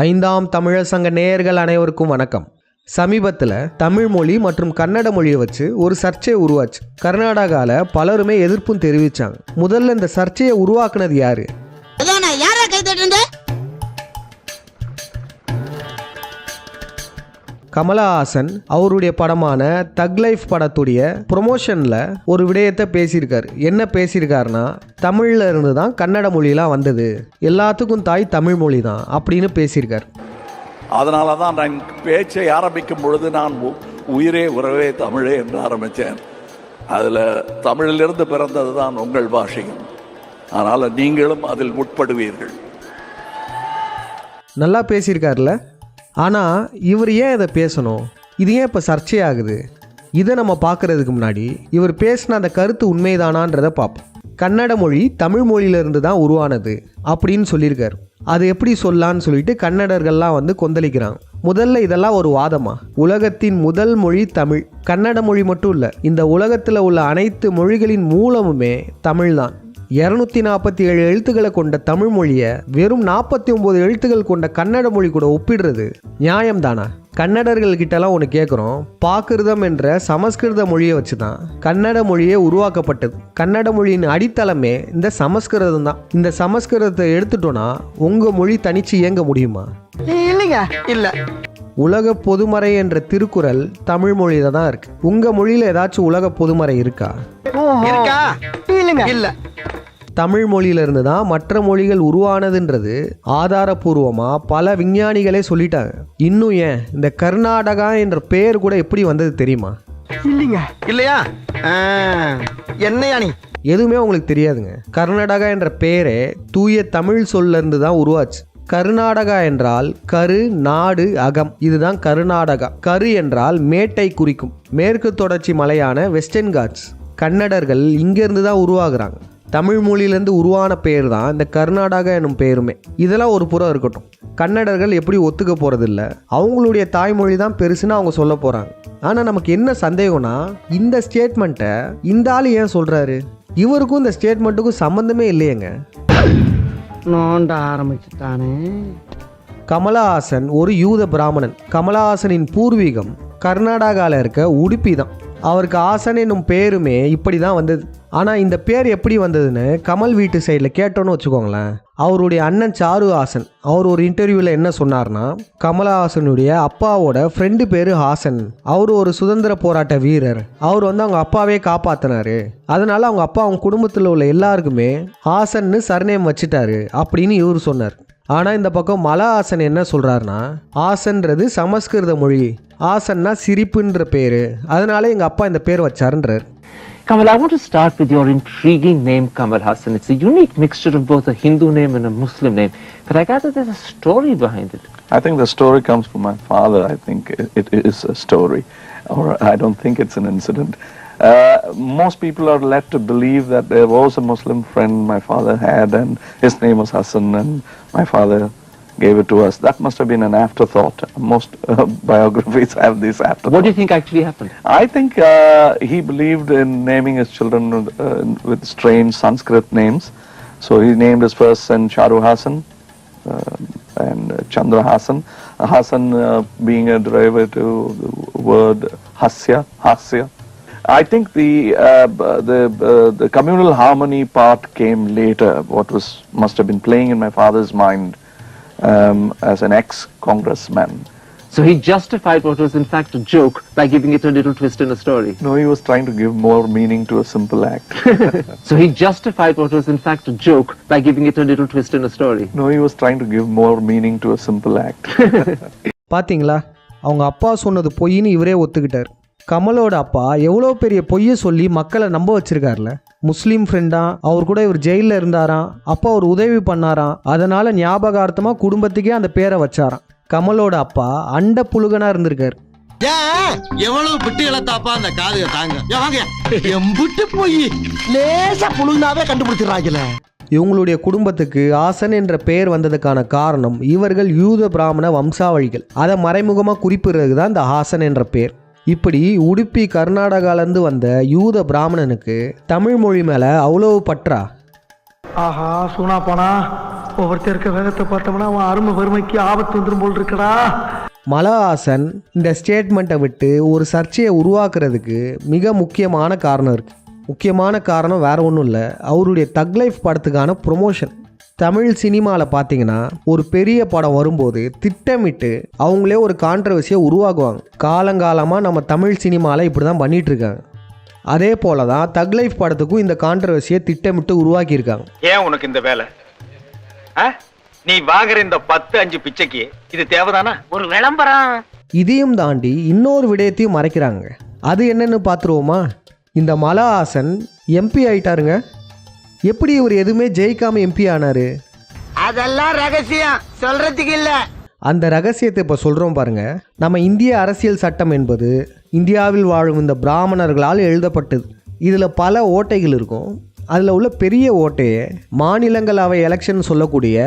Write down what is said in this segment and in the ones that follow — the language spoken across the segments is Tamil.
ஐந்தாம் தமிழர் சங்க நேயர்கள் அனைவருக்கும் வணக்கம். சமீபத்தில் தமிழ் மொழி மற்றும் கன்னட மொழியை வச்சு ஒரு சர்ச்சை உருவாச்சு. கர்நாடகாவில் பலருமே எதிர்ப்பும் தெரிவித்தாங்க. முதல்ல இந்த சர்ச்சையை உருவாக்குனது யாரு? கமலஹாசன் அவருடைய படமான தக் லைஃப் படத்துடைய ப்ரொமோஷனில் ஒரு விடயத்தை பேசியிருக்காரு. என்ன பேசியிருக்காருன்னா, தமிழில் இருந்து தான் கன்னட மொழியெலாம் வந்தது, எல்லாத்துக்கும் தாய் தமிழ் மொழி தான் அப்படின்னு பேசியிருக்காரு. அதனால தான் நான் பேச்சை ஆரம்பிக்கும் பொழுது நான் உயிரே உறவே தமிழே என்று ஆரம்பித்தேன். அதில் தமிழிலிருந்து பிறந்தது தான் உங்கள் பாஷையும். அதனால் நீங்களும் அதில் முற்படுவீர்கள். நல்லா பேசியிருக்காருல்ல. ஆனால் இவர் ஏன் இதை பேசணும்? இது ஏன் இப்போ சர்ச்சையாகுது? இதை நம்ம பார்க்குறதுக்கு முன்னாடி இவர் பேசின அந்த கருத்து உண்மைதானான்றதை பார்ப்போம். கன்னட மொழி தமிழ் மொழியிலிருந்து தான் உருவானது அப்படின்னு சொல்லியிருக்காரு. அது எப்படி சொல்லலான்னு சொல்லிட்டு கன்னடர்கள்லாம் கொந்தளிக்கிறாங்க. முதல்ல இதெல்லாம் ஒரு வாதமா? உலகத்தின் முதல் மொழி தமிழ். கன்னட மொழி மட்டும் இல்லை, இந்த உலகத்தில் உள்ள அனைத்து மொழிகளின் மூலமுமே தமிழ் தான். 247 எழுத்துக்களை கொண்ட தமிழ் மொழியை வெறும் 49 எழுத்துக்கள் கொண்ட கன்னட மொழி கூட ஒப்பிடுறது நியாயம்தானா? கன்னடர்கள்கிட்டலாம் ஒன்று கேட்குறோம். பாக்கிருதம் என்ற சமஸ்கிருத மொழியை வச்சு தான் கன்னட மொழியே உருவாக்கப்பட்டது. கன்னட மொழியின் அடித்தளமே இந்த சமஸ்கிருதம் தான். இந்த சமஸ்கிருதத்தை எடுத்துட்டோன்னா உங்கள் மொழி தனிச்சு இயங்க முடியுமா? இல்லைங்க, இல்லை. உலக பொதுமறை என்ற திருக்குறள் தமிழ் மொழியில தான் இருக்கு. உங்கள் மொழியில் ஏதாச்சும் உலக பொதுமறை இருக்கா? இல்லைங்க, இல்லை. தமிழ் மொழியிலிருந்து தான் மற்ற மொழிகள் உருவானதுன்றது ஆதாரபூர்வமாக பல விஞ்ஞானிகளே சொல்லிட்டாங்க. இன்னும் ஏன் இந்த கர்நாடகா என்ற பெயர் கூட எப்படி வந்தது தெரியுமா? இல்லைங்க, இல்லையா? என்னையா நீ? எதுவுமே உங்களுக்கு தெரியாதுங்க. கர்நாடகா என்ற பெயரே தூய தமிழ் சொல்லிருந்து தான் உருவாச்சு. கர்நாடகா என்றால் கரு, நாடு, அகம். இதுதான் கர்நாடகா. கரு என்றால் மேட்டை குறிக்கும். மேற்கு தொடர்ச்சி மலையான வெஸ்டர்ன் காட்ஸ். கன்னடர்கள் இங்கேருந்து தான் உருவாகுறாங்க. தமிழ் மொழியிலேருந்து உருவான பெயர் தான் இந்த கர்நாடகா எனும் பெயருமே. இதெல்லாம் ஒரு புறம் இருக்கட்டும். கன்னடர்கள் எப்படி ஒத்துக்க போகிறதில்ல, அவங்களுடைய தாய்மொழி தான் பெருசுன்னு அவங்க சொல்ல போகிறாங்க. ஆனால் நமக்கு என்ன சந்தேகம்னா, இந்த ஸ்டேட்மெண்ட்டை இந்த ஆள் ஏன் சொல்கிறாரு? இவருக்கும் இந்த ஸ்டேட்மெண்ட்டுக்கும் சம்மந்தமே இல்லையேங்க. நோண்ட ஆரம்பிச்சுட்டானே. கமலஹாசன் ஒரு யூத பிராமணன். கமலஹாசனின் பூர்வீகம் கர்நாடகாவில் இருக்க உடுப்பி தான். அவருக்கு ஹாசன் என்னும் பேருமே இப்படி தான் வந்தது. ஆனால் இந்த பேர் எப்படி வந்ததுன்னு கமல் வீட்டு சைடில் கேட்டோன்னு வச்சுக்கோங்களேன். அவருடைய அண்ணன் சாரு ஹாசன் அவர் ஒரு இன்டர்வியூவில் என்ன சொன்னார்னா, கமலஹாசனுடைய அப்பாவோட ஃப்ரெண்டு பேர் ஹாசன். அவர் ஒரு சுதந்திர போராட்ட வீரர். அவர் அவங்க அப்பாவே காப்பாற்றினாரு. அதனால அவங்க அப்பா அவங்க குடும்பத்தில் உள்ள எல்லாருக்குமே ஹாசன்னு சர்நேம் வச்சுட்டாரு அப்படின்னு இவர் சொன்னார். ஆனால் இந்த பக்கம் மலஹாசன் என்ன சொல்கிறாருன்னா, ஹாசன்றது சமஸ்கிருத மொழி, ஹாசன்னா சிரிப்புன்ற பேர், அதனால எங்கள் அப்பா இந்த பேர் வச்சாருன்றார். Kamal, I want to start with your intriguing name, Kamal Hassan. It's a unique mixture of both a Hindu name and a Muslim name. But I gather there's a story behind it. I think the story comes from my father. I think it is a story, or I don't think it's an incident. Most people are led to believe that there was a Muslim friend my father had, and his name was Hassan, and my father gave it to us. That must have been an afterthought. Most biographies have this afterthought. What do you think actually happened? I think he believed in naming his children with strange Sanskrit names. So he named his first son Charu Hassan and Chandra Hassan. Hassan being a derivative of the word Hasya. I think the communal harmony part came later. What must have been playing in my father's mind as an ex-congressman. So he justified what was in fact a joke by giving it a little twist in a story. No, he was trying to give more meaning to a simple act. So he justified what was in fact a joke by giving it a little twist in a story. No, he was trying to give more meaning to a simple act. பார்த்தீங்களா, அவங்க அப்பா சொன்னது பொய்ன்னு இவரே ஒத்துக்கிட்டார். கமலோட அப்பா எவ்வளோ பெரிய பொய்யை சொல்லி மக்களை நம்ப வச்சிருக்காருல. முஸ்லீம் ஃப்ரெண்டா, அவர் கூட இவர் ஜெயிலில் இருந்தாராம், அப்பா அவர் உதவி பண்ணாராம், அதனால ஞாபகார்த்தமாக குடும்பத்துக்கே அந்த பேரை வச்சாராம். கமலோட அப்பா அண்ட புழுகனா இருந்திருக்காரு. எவ்வளவு பிட்டு இழத்தாப்பா அந்த காதுக தாங்க. எம்பிட்டு போய் லேசா புழுந்தாவே கண்டுபிடிச்சிடறாங்கல்ல. இவங்களுடைய குடும்பத்துக்கு ஹாசன் என்ற பெயர் வந்ததுக்கான காரணம் இவர்கள் யூத பிராமண வம்சாவழிகள். அதை மறைமுகமாக குறிப்பிடுறது தான் இந்த ஹாசன் என்ற பெயர். இப்படி உடுப்பி கர்நாடகாலேருந்து வந்த யூத பிராமணனுக்கு தமிழ் மொழி மேலே அவ்வளோ பற்றா? ஆஹா, சூனா போனா ஒவ்வொருத்தர் இருக்க வேகத்தை பார்த்தோம்னா அவன் அருமை வறுமைக்கு ஆபத்து வந்துடும் போல் இருக்கடா. மலஹாசன் இந்த ஸ்டேட்மெண்ட்டை விட்டு ஒரு சர்ச்சையை உருவாக்குறதுக்கு மிக முக்கியமான காரணம் இருக்குது. முக்கியமான காரணம் வேறு ஒன்றும் இல்லை, அவருடைய தக் லைஃப் படத்துக்கான ப்ரொமோஷன். தமிழ் சினிமாவில் பார்த்தீங்கன்னா ஒரு பெரிய படம் வரும்போது திட்டமிட்டு அவங்களே ஒரு கான்ட்ரவர்சியை உருவாக்குவாங்க. காலங்காலமாக நம்ம தமிழ் சினிமாவில் இப்படி தான் பண்ணிகிட்ருக்காங்க. அதே போல தான் தக் லைஃப் படத்துக்கும் இந்த கான்ட்ரவர்சியை திட்டமிட்டு உருவாக்கியிருக்காங்க. ஏன் உனக்கு இந்த வேலை? நீ வாங்குற இந்த 10-5 பிச்சைக்கு இது தேவைதானா? ஒரு விளம்பரம். இதையும் தாண்டி இன்னொரு விடயத்தையும் மறைக்கிறாங்க. அது என்னன்னு பார்த்துருவோமா? இந்த மலஹாசன் எம்பி ஆயிட்டாருங்க. எப்படி இவர் எதுவுமே ஜெயிக்காம எம்பி ஆனாரு? அதெல்லாம் ரகசியம், சொல்றதுக்கு இல்ல. அந்த ரகசியத்தை இப்போ சொல்கிறோம் பாருங்க. நம்ம இந்திய அரசியல் சட்டம் என்பது இந்தியாவில் வாழும் இந்த பிராமணர்களால் எழுதப்பட்டது. இதில் பல ஓட்டைகள் இருக்கும். அதில் உள்ள பெரிய ஓட்டையே மாநிலங்களவை எலெக்ஷன் சொல்லக்கூடிய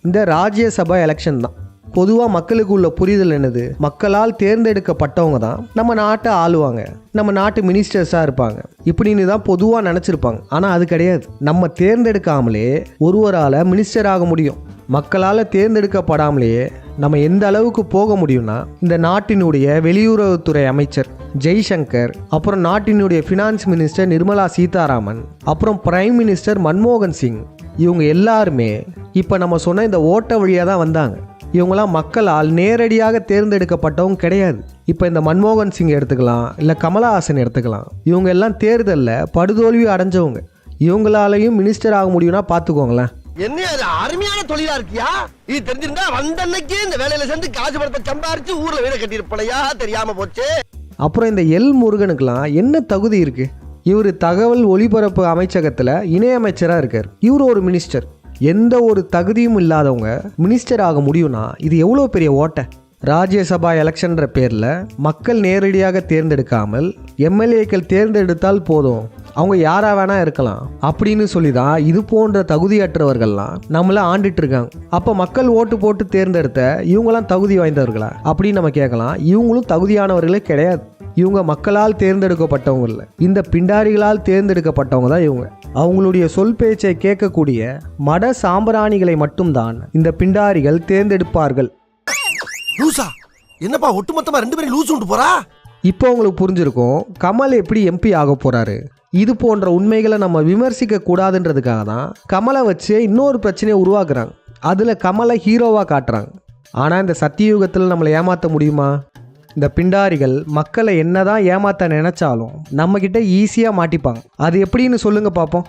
இந்த ராஜ்யசபா எலெக்ஷன் தான். பொதுவாக மக்களுக்கு உள்ள புரிதல் என்னது? மக்களால் தேர்ந்தெடுக்கப்பட்டவங்க தான் நம்ம நாட்டை ஆளுவாங்க, நம்ம நாட்டு மினிஸ்டர்ஸாக இருப்பாங்க இப்படின்னு தான் பொதுவாக நினச்சிருப்பாங்க. ஆனால் அது கிடையாது. நம்ம தேர்ந்தெடுக்காமலே ஒருவரால் மினிஸ்டர் ஆக முடியும். மக்களால் தேர்ந்தெடுக்கப்படாமலேயே நம்ம எந்த அளவுக்கு போக முடியும்னா, இந்த நாட்டினுடைய வெளியுறவுத்துறை அமைச்சர் ஜெய்சங்கர், அப்புறம் நாட்டினுடைய ஃபினான்ஸ் மினிஸ்டர் நிர்மலா சீதாராமன், அப்புறம் பிரைம் மினிஸ்டர் மன்மோகன் சிங், இவங்க எல்லாருமே இப்போ நம்ம சொன்ன இந்த ஓட்ட வழியாக தான் வந்தாங்க. இவங்களாம் மக்களால் நேரடியாக தேர்ந்தெடுக்கப்பட்டவங்க கிடையாது. இப்போ இந்த மன்மோகன் சிங் எடுத்துக்கலாம், இல்லை கமலஹாசன் எடுத்துக்கலாம். இவங்க எல்லாம் தேர்தலில் படுதோல்வி அடைஞ்சவங்க. இவங்களாலையும் மினிஸ்டர் ஆக முடியும்னா பார்த்துக்கோங்களேன். என்ன அது அருமையான தொழிலா இருக்கியா? இது தெரிஞ்சிருந்தா வந்தன்னைக்கு இந்த வேலையில சேர்ந்து காசு படத்தை சம்பாரிச்சு ஊர்ல வீட கட்டியிருப்பலையா, தெரியாம போச்சு. அப்புறம் இந்த எல் முருகனுக்கெல்லாம் என்ன தகுதி இருக்கு? இவர் தகவல் ஒலிபரப்பு அமைச்சகத்தில் இணையமைச்சராக இருக்கார். இவர் ஒரு மினிஸ்டர். எந்த ஒரு தகுதியும் இல்லாதவங்க மினிஸ்டர் ஆக முடியும்னா இது எவ்வளோ பெரிய ஓட்டை. ராஜ்யசபா எலெக்ஷன்ற பேரில் மக்கள் நேரடியாக தேர்ந்தெடுக்காமல் எம்எல்ஏக்கள் தேர்ந்தெடுத்தால் போதும், அவங்க யாராக வேணா இருக்கலாம் அப்படின்னு சொல்லி தான் இது போன்ற தகுதியற்றவர்கள்லாம் நம்மளை ஆண்டுட்டு இருக்காங்க. அப்போ மக்கள் ஓட்டு போட்டு தேர்ந்தெடுத்த இவங்களாம் தகுதி வாய்ந்தவர்களா அப்படின்னு நம்ம கேட்கலாம். இவங்களும் தகுதியானவர்களே கிடையாது. இவங்க மக்களால் தேர்ந்தெடுக்கப்பட்டவங்க இல்லை, இந்த பிண்டாரிகளால் தேர்ந்தெடுக்கப்பட்டவங்க தான் இவங்க. அவங்களுடைய சொல் பேச்சை கேட்கக்கூடிய மட சாம்பிராணிகளை மட்டும்தான் இந்த பிண்டாரிகள் தேர்ந்தெடுப்பார்கள். லூசா, என்னப்பா ஒட்டுமொத்தமா 2 பேரும் லூஸ் உண்டு போறா? இப்போ உங்களுக்கு புரிஞ்சிருக்கும் கமல் எப்படி எம்பி ஆக போறாரு. இது போன்ற உண்மைகளை நம்ம விமர்சிக்க கூடாதுன்றதுக்காக தான் கமலை வச்சு இன்னொரு பிரச்சனையை உருவாக்குறாங்க. அதில் கமலை ஹீரோவாக காட்டுறாங்க. ஆனால் இந்த சத்தியுகத்தில் நம்மளை ஏமாற்ற முடியுமா? இந்த பிண்டாரிகள் மக்களை என்னதான் ஏமாற்ற நினைச்சாலும் நம்ம கிட்ட ஈஸியாக மாட்டிப்பாங்க. அது எப்படின்னு சொல்லுங்க பார்ப்போம்.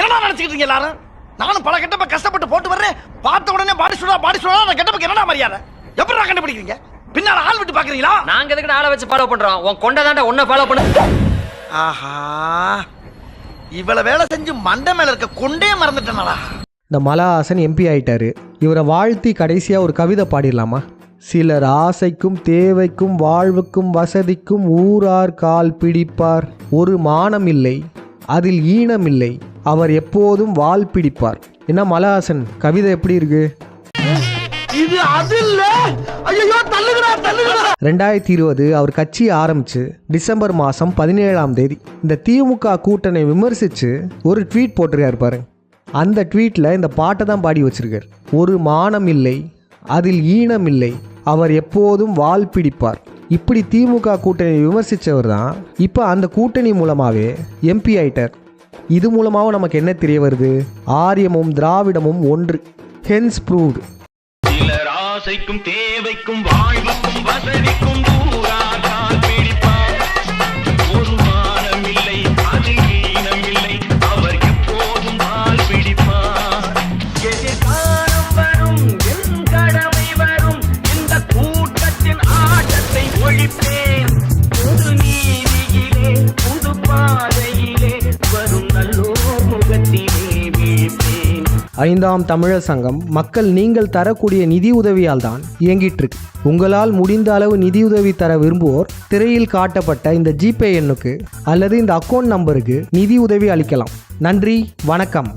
என்ன நினைச்சுக்கிட்டு எல்லாரும்? நானும் பல கெட்டப்ப கஷ்டப்பட்டு போட்டு வர்றேன். பார்த்த உடனே பாடி சொல்றா அந்த கெட்டப்புக்கு என்னடா மரியாதை? எப்படி கண்டுபிடிக்கிறீங்க? பின்னால ஆள் விட்டு பாக்குறீங்களா? நாங்க எதுக்கு ஆளை வச்சு ஃபாலோ பண்றோம்? உன் கொண்டதாண்டா உன்னை ஃபாலோ பண்ணு. ஆஹா, இவ்வளவு வேலை செஞ்சு மண்டை மேல இருக்க கொண்டே மறந்துட்டேனடா. இந்த மலஹாசன் எம்பி ஆயிட்டாரு. இவரை வாழ்த்தி கடைசியாக ஒரு கவிதை பாடிடலாமா? சிலர் ஆசைக்கும் தேவைக்கும் வாழ்வுக்கும் வசதிக்கும் ஊரார் கால் பிடிப்பார். ஒரு மானம் இல்லை, அதில் ஈனம் இல்லை, அவர் எப்போதும் வால் பிடிப்பார். என்ன மலஹாசன் கவிதை எப்படி இருக்கு? இது அது இல்ல. ஐயோ தள்ளுங்கடா. 2020 அவர் கட்சியை ஆரம்பிச்சு டிசம்பர் மாதம் 17ஆம் தேதி இந்த திமுக கூட்டணி விமர்சித்து ஒரு ட்வீட் போட்டிருக்காரு பாருங்க. அந்த ட்வீட்டில் இந்த பாட்டை தான் பாடி வச்சிருக்கார். ஒரு மானம் இல்லை, அதில் ஈனம் இல்லை, அவர் எப்போதும் வால் பிடிப்பார். இப்படி திமுக கூட்டணி விமர்சித்தவர் தான் இப்போ அந்த கூட்டணி மூலமாகவே எம்பி ஆயிட்டார். இது மூலமாக நமக்கு என்ன தெரிய வருது? ஆரியமும் திராவிடமும் ஒன்று. Hence proved. சிலர் ஆசைக்கும் தேவைக்கும் வாழ்வுக்கும் வசதிக்கும் ஊரார் பிடிப்பார். ஒரு மானம் இல்லை, அதில் ஈனம் இல்லை, அவர் எப்போதும் வால் பிடிப்பார். எதிர்காலம் வரும், என் கடமை வரும், இந்த கூட்டத்தின் ஆட்டத்தை ஒழிப்பேன். புது நீதியிலே புது பாதையிலே வரும் நல்லோர் முகத்திலே வீழ்ப்பேன். 5ஆம் தமிழர் சங்கம் மக்கள் நீங்கள் தரக்கூடிய நிதி உதவியால் தான் இயங்கிட்டு இருக்கு. உங்களால் முடிந்த அளவு நிதியுதவி தர விரும்புவோர் திரையில் காட்டப்பட்ட இந்த ஜிபே எண்ணுக்கு அல்லது இந்த அக்கௌண்ட் நம்பருக்கு நிதி உதவி அளிக்கலாம். நன்றி, வணக்கம்.